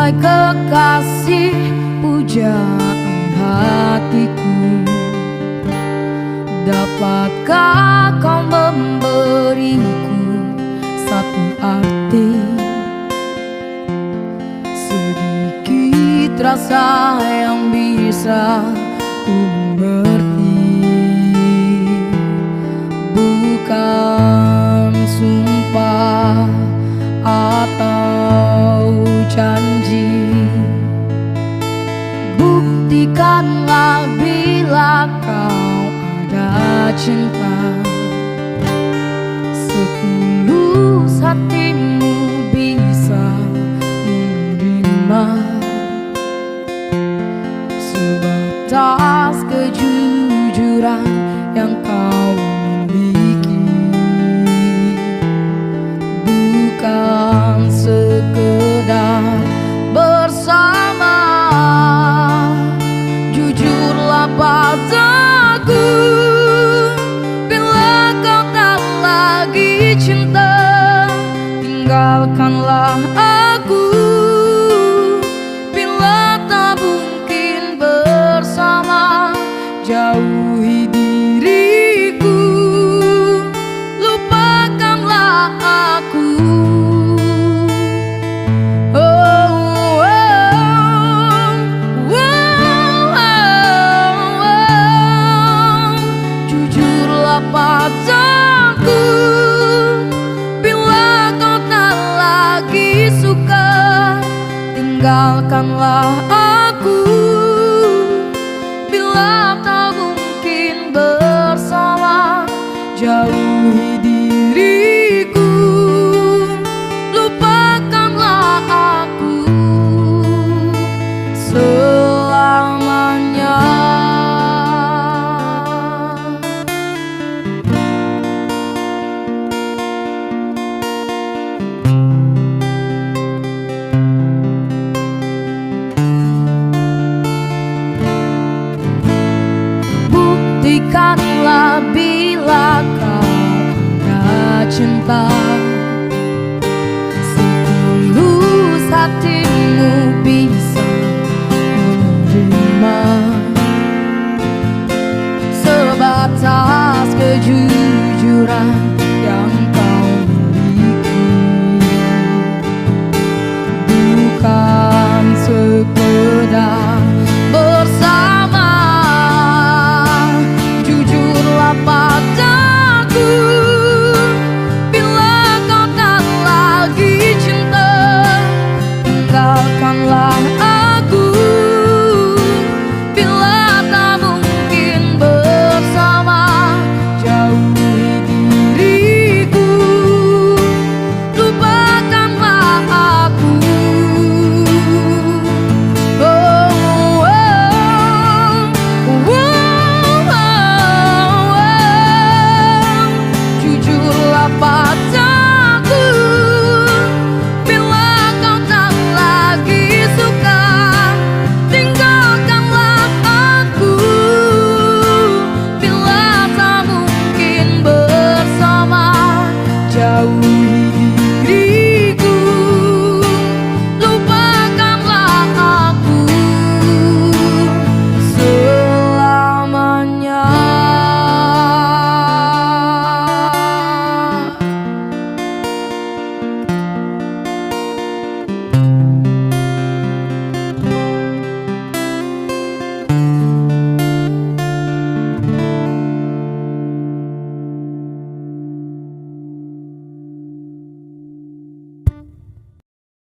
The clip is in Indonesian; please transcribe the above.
Hai kekasih pujaan hatiku, dapatkah kau memberiku satu arti, sedikit rasa yang bisa ku mengerti? Bukan sumpah atau janji, buktikanlah bila kau ada cinta, setulus hatimu bisa menerima, sebatas kejujuran yang kau miliki. Bukan sekedar bersama, jujurlah padaku bila kau tak lagi cinta. Tinggalkanlah aku bila tak mungkin bersama. Jauhi diriku, lupakanlah aku. Padaku bila kau tak lagi suka. Tinggalkanlah aku bila tak mungkin bersama. Jauhi diriku, lupakanlah aku selamanya. Buktikanlah bila kau ada cinta, setulus hati